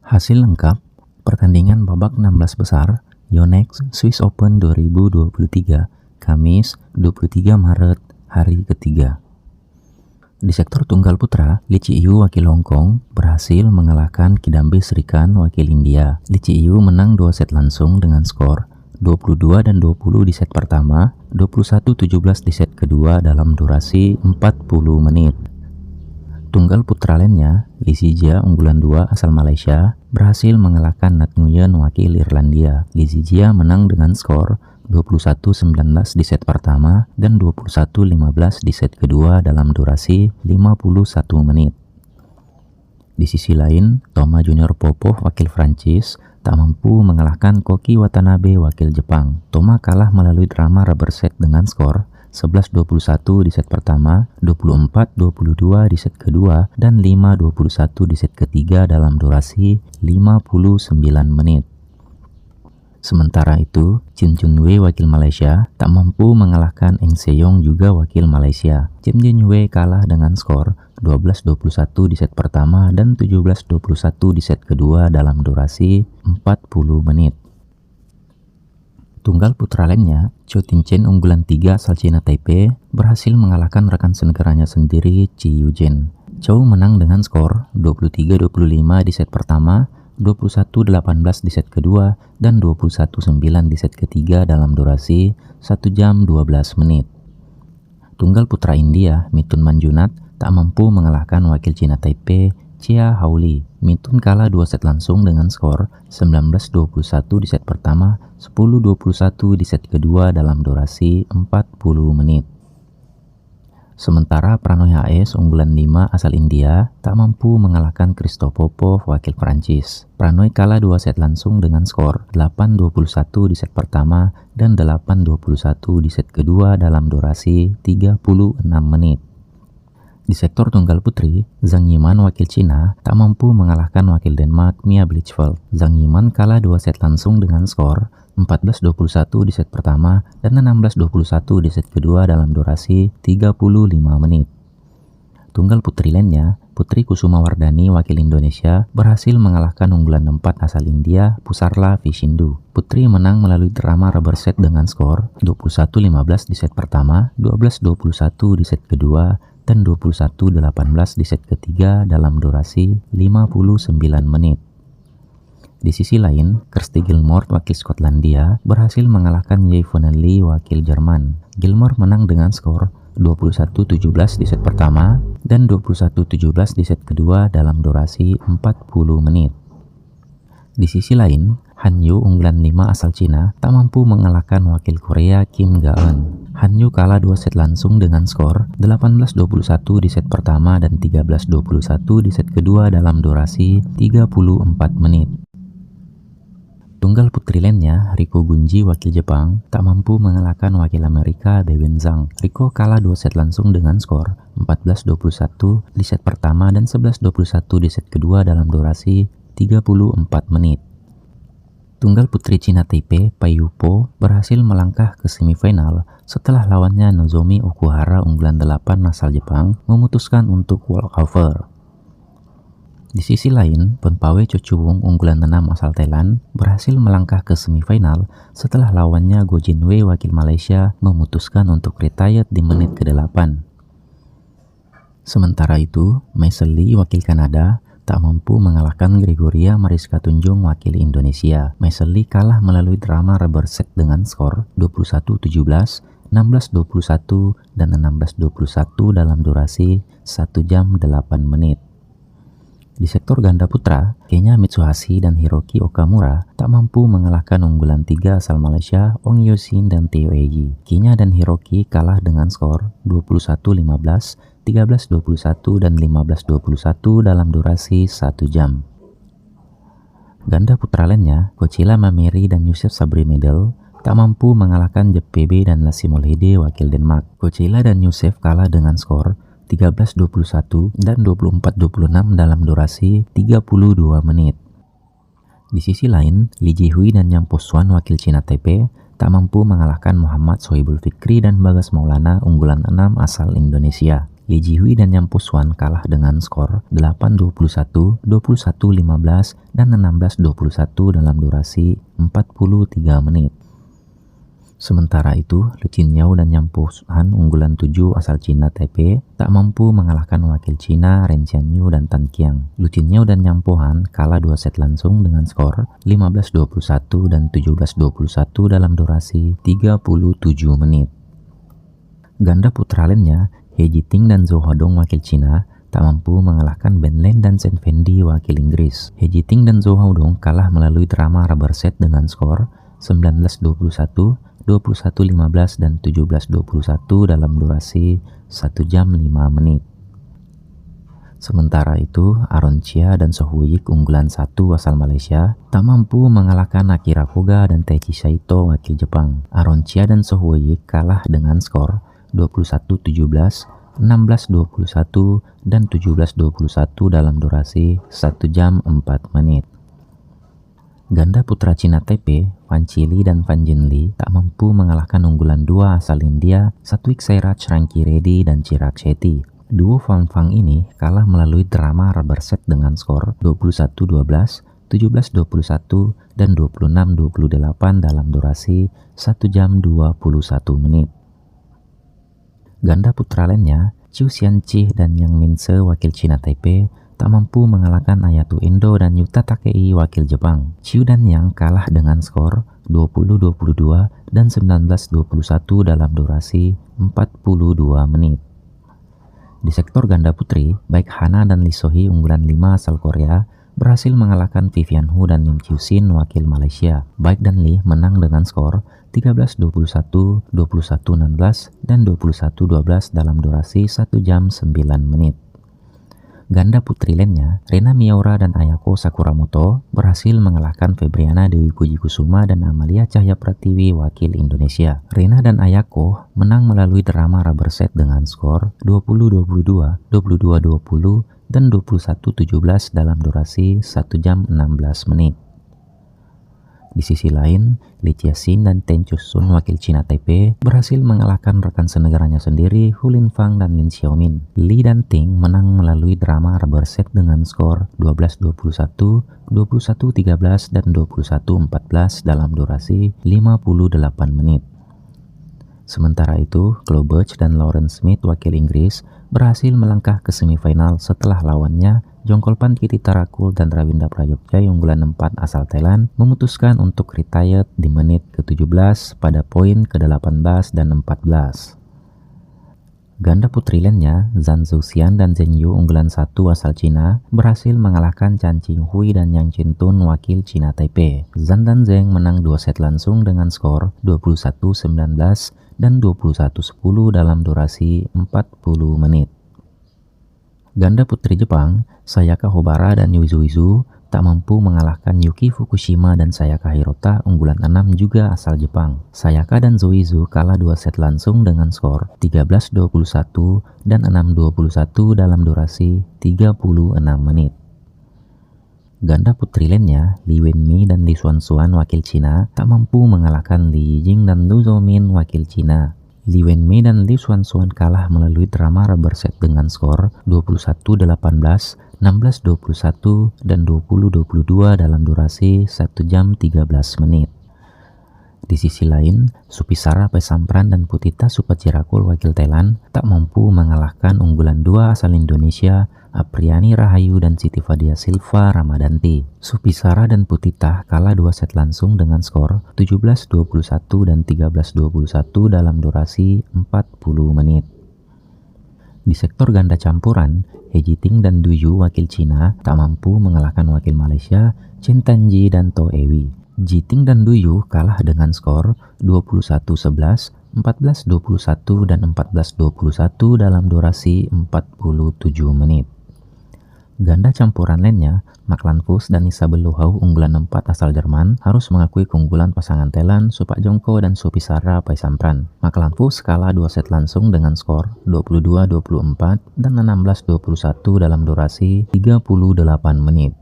Hasil lengkap pertandingan babak 16 besar Yonex Swiss Open 2023 Kamis 23 Maret hari ketiga. Di sektor tunggal putra, Li Qiyu wakil Hong Kong berhasil mengalahkan Kidambi Srikanth wakil India. Li Qiyu menang 2 set langsung dengan skor 22 dan 20 di set pertama, 21-17 di set kedua dalam durasi 40 menit. Tunggal putra lainnya, Li Zijia unggulan 2 asal Malaysia berhasil mengalahkan Nat Nguyen wakil Irlandia. Li Zijia menang dengan skor 21-19 di set pertama dan 21-15 di set kedua dalam durasi 51 menit. Di sisi lain, Toma Junior Popov wakil Prancis tak mampu mengalahkan Koki Watanabe wakil Jepang. Toma kalah melalui drama rubber set dengan skor 11-21 di set pertama, 24-22 di set kedua, dan 5-21 di set ketiga dalam durasi 59 menit. Sementara itu, Chin Junwei wakil Malaysia tak mampu mengalahkan Eng Seyong juga wakil Malaysia. Chin Junwei kalah dengan skor 12-21 di set pertama dan 17-21 di set kedua dalam durasi 40 menit. Tunggal putra lainnya, Chou Tin-chen unggulan 3 asal China Taipei berhasil mengalahkan rekan senegaranya sendiri Chi Yuzhen. Chou menang dengan skor 23-25 di set pertama, 21-18 di set kedua, dan 21-9 di set ketiga dalam durasi 1 jam 12 menit. Tunggal putra India, Mithun Manjunath tak mampu mengalahkan wakil China Taipei Chia Hao-li. Mithun kalah 2 set langsung dengan skor 19-21 di set pertama, 10-21 di set kedua dalam durasi 40 menit. Sementara Pranoy HS unggulan 5 asal India tak mampu mengalahkan Christophe Popov wakil Prancis. Pranoy kalah 2 set langsung dengan skor 8-21 di set pertama dan 8-21 di set kedua dalam durasi 36 menit. Di sektor tunggal putri, Zhang Yiman wakil Cina tak mampu mengalahkan wakil Denmark Mia Blichfeldt. Zhang Yiman kalah 2 set langsung dengan skor 14-21 di set pertama dan 16-21 di set kedua dalam durasi 35 menit. Tunggal putri lainnya, Putri Kusuma Wardani wakil Indonesia berhasil mengalahkan unggulan 4 asal India Pusarla Vishindu. Putri menang melalui drama rubber set dengan skor 21-15 di set pertama, 12-21 di set kedua, dan 21-18 di set ketiga dalam durasi 59 menit. Di sisi lain, Kirsty Gilmore wakil Skotlandia berhasil mengalahkan Yvonne Lee wakil Jerman. Gilmore menang dengan skor 21-17 di set pertama dan 21-17 di set kedua dalam durasi 40 menit. Di sisi lain, Han Yu unggulan 5 asal Cina tak mampu mengalahkan wakil Korea Kim Ga-eun. Han Yu kalah 2 set langsung dengan skor 18-21 di set pertama dan 13-21 di set kedua dalam durasi 34 menit. Tunggal putri lainnya, Riko Gunji wakil Jepang tak mampu mengalahkan wakil Amerika Beiwen Zhang. Riko kalah 2 set langsung dengan skor 14-21 di set pertama dan 11-21 di set kedua dalam durasi 34 menit. Tunggal putri Cina Taipei Pai Yupo berhasil melangkah ke semifinal setelah lawannya Nozomi Okuhara unggulan 8 asal Jepang memutuskan untuk walkover. Di sisi lain, Ponpawe Chochuwung unggulan 6 asal Thailand berhasil melangkah ke semifinal setelah lawannya Go Jinwei wakil Malaysia memutuskan untuk retired di menit ke-8. Sementara itu, Maisel Lee wakil Kanada tak mampu mengalahkan Gregoria Mariska Tunjung wakil Indonesia. Maisel Lee kalah melalui drama rubber set dengan skor 21-17, 16-21, dan 16-21 dalam durasi 1 jam 8 menit. Di sektor ganda putra, Kenya Mitsuhashi dan Hiroki Okamura tak mampu mengalahkan unggulan 3 asal Malaysia Ong Yosin dan Theo Eji. Kenya dan Hiroki kalah dengan skor 21-15, 13-21 dan 15-21 dalam durasi 1 jam. Ganda putra lainnya, Kochila Mameri dan Youssef Sabri Medel tak mampu mengalahkan Jep Pebe dan Lassie Molhede wakil Denmark. Kochila dan Youssef kalah dengan skor 13-21 dan 24-26 dalam durasi 32 menit. Di sisi lain, Li Jihui dan Yang Poswan wakil Cina Taipei tak mampu mengalahkan Muhammad Sohibul Fikri dan Bagas Maulana unggulan 6 asal Indonesia. Lee Ji-hui dan Yang Po-swan kalah dengan skor 8-21, 21-15, dan 16-21 dalam durasi 43 menit. Sementara itu, Lu Qinyao dan Yang Po-han unggulan 7 asal Cina Taipei tak mampu mengalahkan wakil Cina Ren Xianyu dan Tan Qiang. Lu Qinyao dan Yang Po-han kalah 2 set langsung dengan skor 15-21 dan 17-21 dalam durasi 37 menit. Ganda putra lainnya, He Jiting dan Zhou Hodong wakil Cina tak mampu mengalahkan Ben Lin dan Chen Fendi wakil Inggris. He Jiting dan Zhou Hodong kalah melalui drama rubber set dengan skor 19-21, 21-15 dan 17-21 dalam durasi 1 jam 5 menit. Sementara itu, Aaron Chia dan So Hu-yik unggulan 1 asal Malaysia tak mampu mengalahkan Akira Koga dan Taichi Saito wakil Jepang. Aaron Chia dan So Hu-yik kalah dengan skor 21-17, 16-21 dan 17-21 dalam durasi 1 jam 4 menit. Ganda putra Cina Taipei, Fan Chili dan Fan Jinli tak mampu mengalahkan unggulan 2 asal India, Satwik Sairaj Ranki Reddy dan Chirag Shetty. Duo Fan Fang ini kalah melalui drama rubber set dengan skor 21-12, 17-21, dan 26-28 dalam durasi 1 jam 21 menit. Ganda putra lainnya, Chiu Xianqi dan Yang Min-se wakil Cina Taipei tak mampu mengalahkan Ayato Endo dan Yuta Takei wakil Jepang. Chiu dan Yang kalah dengan skor 20-22 dan 19-21 dalam durasi 42 menit. Di sektor ganda putri, baik Hana dan Lee So-hee unggulan 5 asal Korea berhasil mengalahkan Vivian Hu dan Lim Kyu-sin wakil Malaysia. Baik dan Lee menang dengan skor 13-21, 21-16, dan 21-12 dalam durasi 1 jam 9 menit. Ganda putri lainnya, Rena Miyaura dan Ayako Sakuramoto berhasil mengalahkan Febriana Dewi Pujikusuma dan Amalia Cahya Pratiwi wakil Indonesia. Rena dan Ayako menang melalui drama rubber set dengan skor 20-22, 22-20, dan 21-17 dalam durasi 1 jam 16 menit. Di sisi lain, Lee Chia-sin dan Ten Chus-sun wakil Cina Taipei berhasil mengalahkan rekan senegaranya sendiri Hu Linfang dan Lin Xiaomin. Lee dan Ting menang melalui drama rubber set dengan skor 12-21, 21-13, dan 21-14 dalam durasi 58 menit. Sementara itu, Chloe Birch dan Lauren Smith wakil Inggris berhasil melangkah ke semifinal setelah lawannya Jongkolpan Kiritarakul dan Rawinda Prayokjai unggulan 4 asal Thailand memutuskan untuk retired di menit ke-17 pada poin ke-18 dan 14. Ganda putri lainnya, Zhang Zhouxian dan Zheng Yu unggulan 1 asal Cina berhasil mengalahkan Chan Qinghui dan Yang Qintun wakil Cina Taipei. Zhang dan Zheng menang 2 set langsung dengan skor 21-19 dan 21-10 dalam durasi 40 menit. Ganda putri Jepang, Sayaka Hobara dan Yuzu tak mampu mengalahkan Yuki Fukushima dan Sayaka Hirota unggulan 6 juga asal Jepang. Sayaka dan Zoizu kalah 2 set langsung dengan skor 13-21 dan 6-21 dalam durasi 36 menit. Ganda putri lainnya, Li Wenmei dan Li Xuanxuan wakil Cina tak mampu mengalahkan Li Yijing dan Lu Zhoumin wakil Cina. Li Wenmei dan Li Xuanxuan kalah melalui drama rubber set dengan skor 21-18, 16-21, dan 20-22 dalam durasi 1 jam 13 menit. Di sisi lain, Supisara Pesampran dan Putita Supajirakul wakil Thailand tak mampu mengalahkan unggulan 2 asal Indonesia, Apriani Rahayu dan Siti Fadia Silva Ramadanti. Supisara dan Putita kalah 2 set langsung dengan skor 17-21 dan 13-21 dalam durasi 40 menit. Di sektor ganda campuran, He Jiting dan Du Yu wakil Cina tak mampu mengalahkan wakil Malaysia, Chen Tanji dan To Ewi. Jiting dan Du Yu kalah dengan skor 21-11, 14-21, dan 14-21 dalam durasi 47 menit. Ganda campuran lainnya, Mak Lan Fus dan Isabel Luhau unggulan 4 asal Jerman harus mengakui keunggulan pasangan Thailand Supak Jongko dan Supisara Paisampran. Mak Lan Fus kalah 2 set langsung dengan skor 22-24 dan 16-21 dalam durasi 38 menit.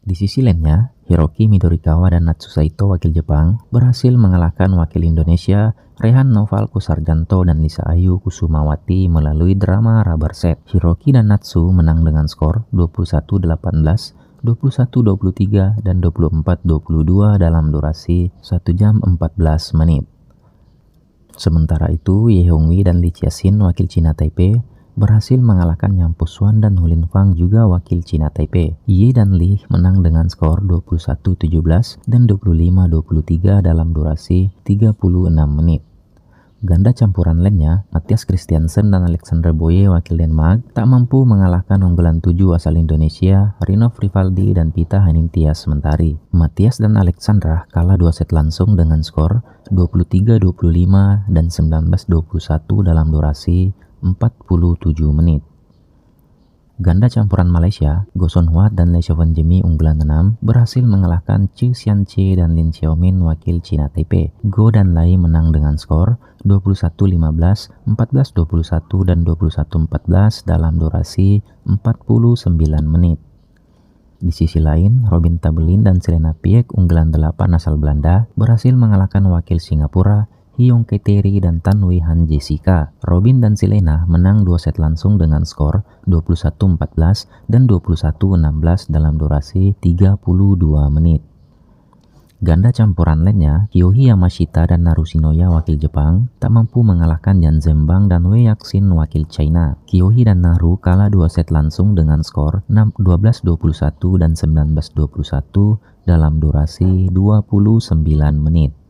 Di sisi lainnya, Hiroki Midorikawa dan Natsu Saito wakil Jepang berhasil mengalahkan wakil Indonesia Rehan Noval Kusarjanto dan Lisa Ayu Kusumawati melalui drama rubber set. Hiroki dan Natsu menang dengan skor 21-18, 21-23, dan 24-22 dalam durasi 1 jam 14 menit. Sementara itu, Ye Hongwi dan Lee Chia-sin wakil Cina Taipei berhasil mengalahkan Yang Puswan dan Hulin Fang juga wakil Cina Taipei. Ye dan Lee menang dengan skor 21-17 dan 25-23 dalam durasi 36 menit. Ganda campuran lainnya, Matthias Christiansen dan Alexander Boye wakil Denmark tak mampu mengalahkan unggulan 7 asal Indonesia, Rinov Rivaldi dan Pita Hanintias Mentari. Matthias dan Alexandra kalah 2 set langsung dengan skor 23-25 dan 19-21 dalam durasi 47 menit. Ganda campuran Malaysia, Goson Huat dan Lee Chauvin Jimmy unggulan 6 berhasil mengalahkan Chiu Xian Che dan Lin Xiaomin wakil Cina Taipei. Go dan Lai menang dengan skor 21-15, 14-21 dan 21-14 dalam durasi 49 menit. Di sisi lain, Robin Tabelin dan Selena Piek unggulan 8 asal Belanda berhasil mengalahkan wakil Singapura Hyung Keteri dan Tan Wei Han Jessica. Robin dan Selena menang 2 set langsung dengan skor 21-14 dan 21-16 dalam durasi 32 menit. Ganda campuran lainnya, Kyohi Yamashita dan Narushinoya wakil Jepang tak mampu mengalahkan Yan Zhembang dan Wei Yaxin wakil China. Kyohi dan Naru kalah 2 set langsung dengan skor 12-21 dan 19-21 dalam durasi 29 menit.